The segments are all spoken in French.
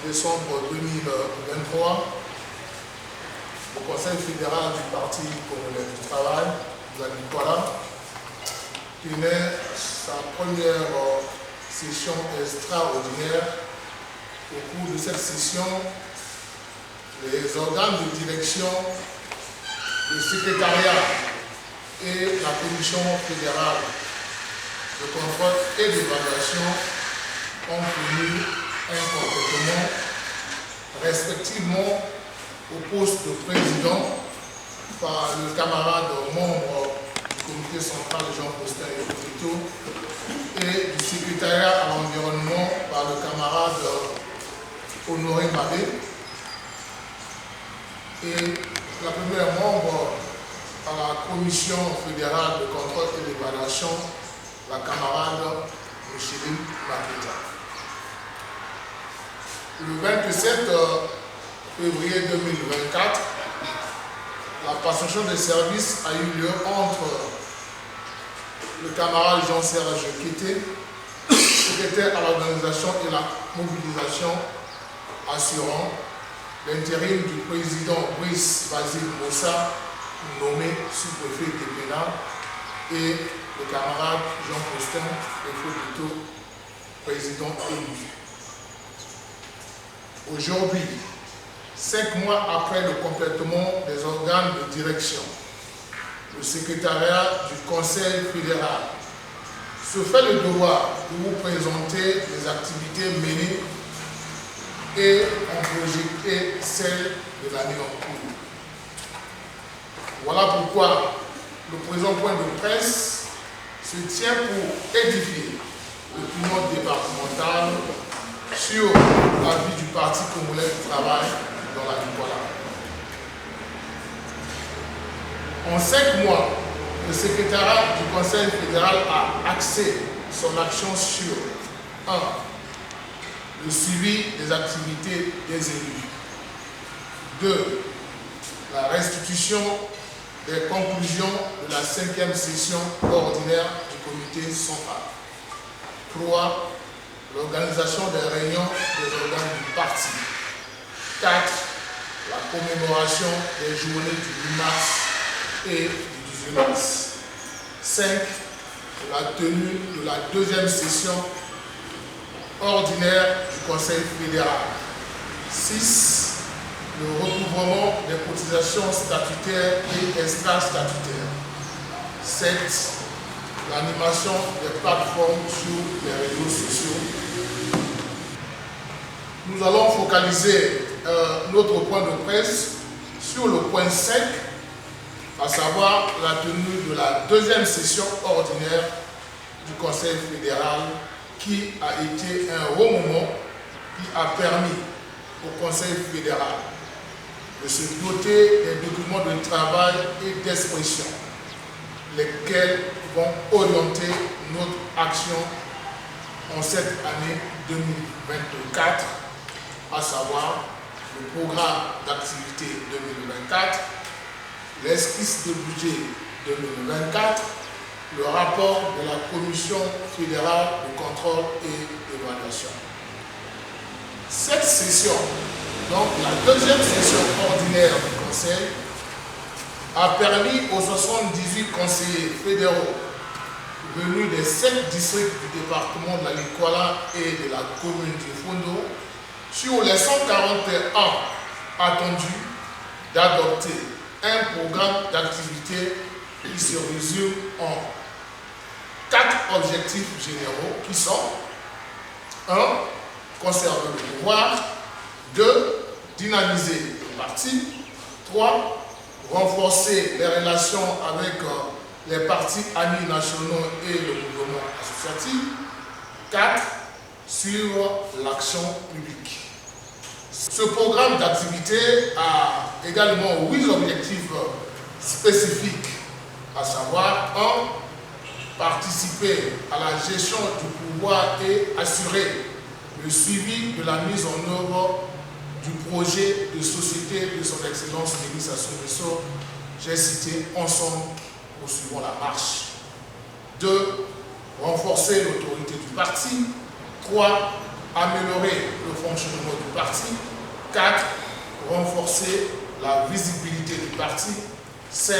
décembre 2023, le Conseil fédéral du Parti congolais du travail, de la Nicolas, tenait sa première session extraordinaire. Au cours de cette session, les organes de direction, le secrétariat et la commission fédérale de contrôle et d'évaluation ont tenu un comportement respectivement au poste de président par le camarade membre du comité central Jean Postin et du secrétariat à l'environnement par le camarade Honoré Mabé, et la première membre à la commission fédérale de contrôle et d'évaluation, la camarade Micheline Maketa. Le 27 février 2024, la passation des services a eu lieu entre le camarade Jean-Serge Kété, secrétaire à l'organisation et la mobilisation, assurant l'intérim du président Brice Basile Moussa, nommé sous-préfet des Pénales, et le camarade Jean Postin, plutôt président élu. Aujourd'hui, 5 mois après le complètement des organes de direction, le secrétariat du Conseil fédéral se fait le devoir de vous présenter les activités menées et en projeter celles de l'année en cours. Voilà pourquoi le présent point de presse se tient pour édifier l'opinion départementale sur la vie du Parti congolais du travail dans la Nicolas. En 5 mois, le secrétariat du Conseil fédéral a axé son action sur 1. Le suivi des activités des élus. 2. La restitution des conclusions de la 5e session ordinaire du comité central. 3. L'organisation des réunions des organes du parti. 4. La commémoration des journées du 8 mars et du 18 mars. 5. La tenue de la 2e session ordinaire du Conseil fédéral. 6. Le recouvrement des cotisations statutaires et extra-statutaires. 7. L'animation des plateformes sur les réseaux sociaux. Nous allons focaliser notre point de presse sur le point 5, à savoir la tenue de la 2e session ordinaire du Conseil fédéral, qui a été un haut moment qui a permis au Conseil fédéral de se doter des documents de travail et d'expression, lesquels vont orienter notre action en cette année 2024, à savoir le programme d'activité 2024, l'esquisse de budget 2024, le rapport de la Commission fédérale de contrôle et d'évaluation. Cette session, donc la 2e session ordinaire du Conseil, a permis aux 78 conseillers fédéraux venus des 7 districts du département de la Nicolas et de la commune du Fondo, sur les 141 attendus, d'adopter un programme d'activité qui se résume en 4 objectifs généraux qui sont 1. Conserver le pouvoir. 2. Dynamiser le parti. 3. Renforcer les relations avec les partis amis nationaux et le mouvement associatif. 4. Suivre l'action publique. Ce programme d'activité a également 8 objectifs spécifiques, à savoir 1. Participer à la gestion du pouvoir et assurer le suivi de la mise en œuvre du projet de société de son Excellence Denis Sassou Nguesso. J'ai cité ensemble, poursuivons la marche. 2. Renforcer l'autorité du parti. 3. améliorer le fonctionnement du parti. 4. Renforcer la visibilité du parti. 5.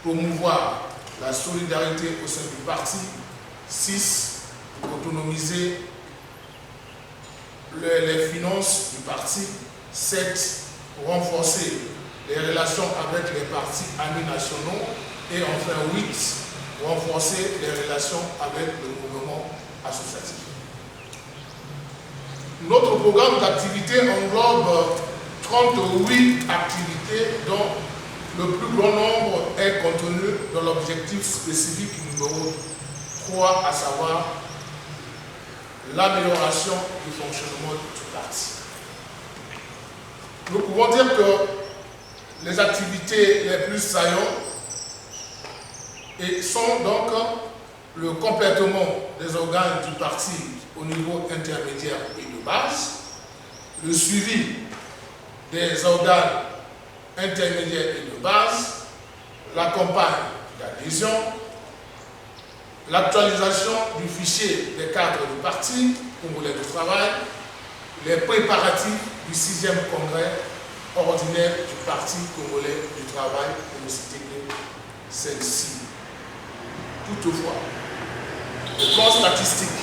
Promouvoir la solidarité au sein du parti. 6. Autonomiser les finances du parti. 7. Renforcer les relations avec les partis amis nationaux. Et enfin 8. Renforcer les relations avec le mouvement associatif. Notre programme d'activité englobe 38 activités dont le plus grand nombre est contenu dans l'objectif spécifique numéro 3, à savoir l'amélioration du fonctionnement du parti. Nous pouvons dire que les activités les plus saillantes sont donc le complètement des organes du parti au niveau intermédiaire et de base, le suivi des organes intermédiaires et de base, la campagne d'adhésion, l'actualisation du fichier des cadres du parti congolais du travail, les préparatifs du 6e congrès ordinaire du parti congolais du travail, pour ne citer que celle-ci. Toutefois, le plan statistique,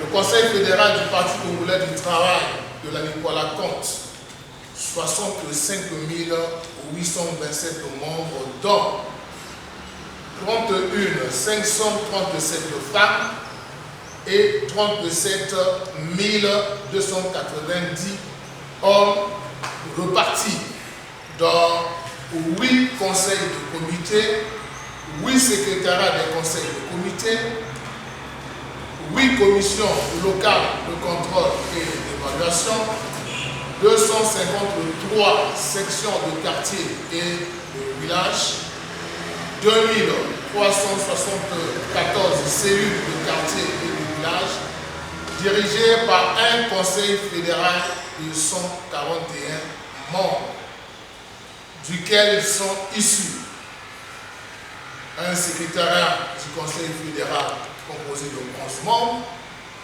le Conseil fédéral du Parti congolais du travail de la Nicolas compte 65 827 membres, dont 31 537 femmes et 37 290 hommes repartis dans 8 conseils de comité, 8 secrétariats des conseils de comité, 8 commissions locales de contrôle et d'évaluation, 253 sections de quartier et de village, 2374 cellules de quartier et de village, dirigées par un conseil fédéral de 141 membres, duquel sont issus un secrétariat du conseil fédéral composé de 11 membres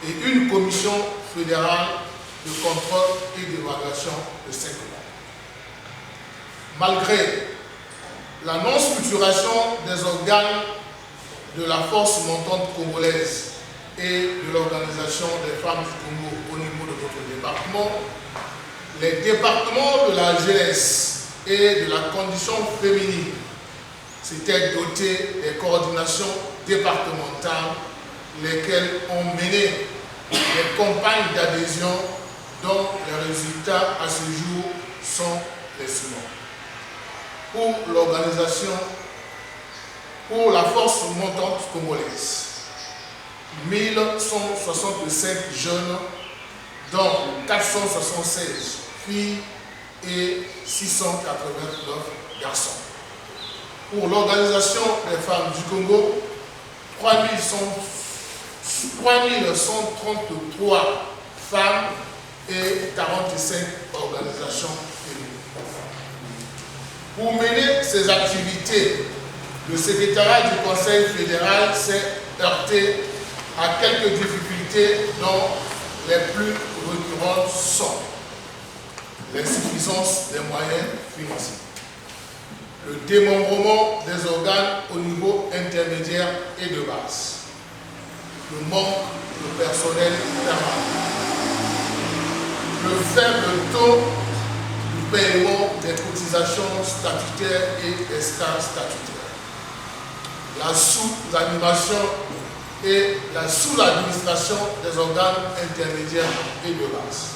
et une commission fédérale de contrôle et d'évaluation de 5 membres. Malgré la non-structuration des organes de la force montante congolaise et de l'organisation des femmes du Congo au niveau de notre département, les départements de la jeunesse et de la condition féminine s'étaient dotés des coordinations départementales, lesquelles ont mené des campagnes d'adhésion dont les résultats à ce jour sont les suivants. Pour l'organisation, pour la force montante congolaise, 1165 jeunes, dont 476 filles et 689 garçons. Pour l'organisation des femmes du Congo, 3133 femmes et 45 organisations féminines. Pour mener ces activités, le secrétariat du Conseil fédéral s'est heurté à quelques difficultés dont les plus récurrentes sont l'insuffisance des moyens financiers, le démembrement des organes au niveau intermédiaire et de base, le manque de personnel permanent, le faible taux du paiement des cotisations statutaires et escales statutaires, la sous-animation et la sous-administration des organes intermédiaires et de base,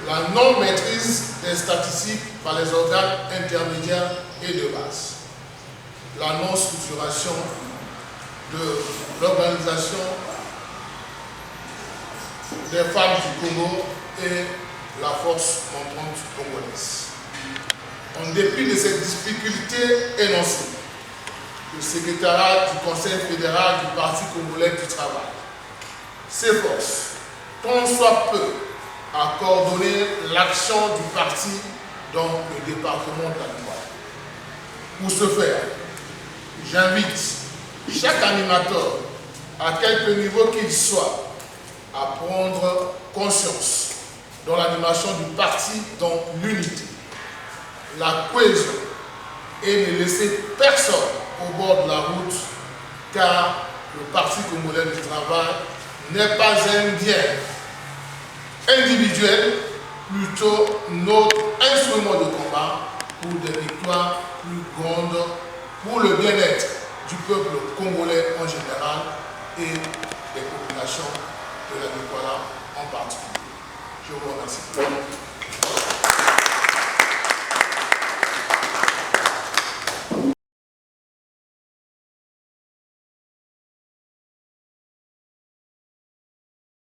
la non-maîtrise des statistiques par les organes intermédiaires et de base, la non-structuration de l'organisation des femmes du Congo et la force montante congolaise. En dépit de ces difficultés énoncées, le secrétariat du Conseil fédéral du Parti congolais du travail s'efforce, tant soit peu, à coordonner l'action du parti dans le département de la Nicolas. Pour ce faire, j'invite chaque animateur, à quelque niveau qu'il soit, à prendre conscience dans l'animation du parti dans l'unité, la cohésion et ne laisser personne au bord de la route, car le Parti congolais du travail n'est pas un bien individuel, plutôt notre instrument de combat pour des victoires plus grandes, pour le bien-être du peuple congolais en général et des populations de la Nicolas en particulier. Je vous remercie.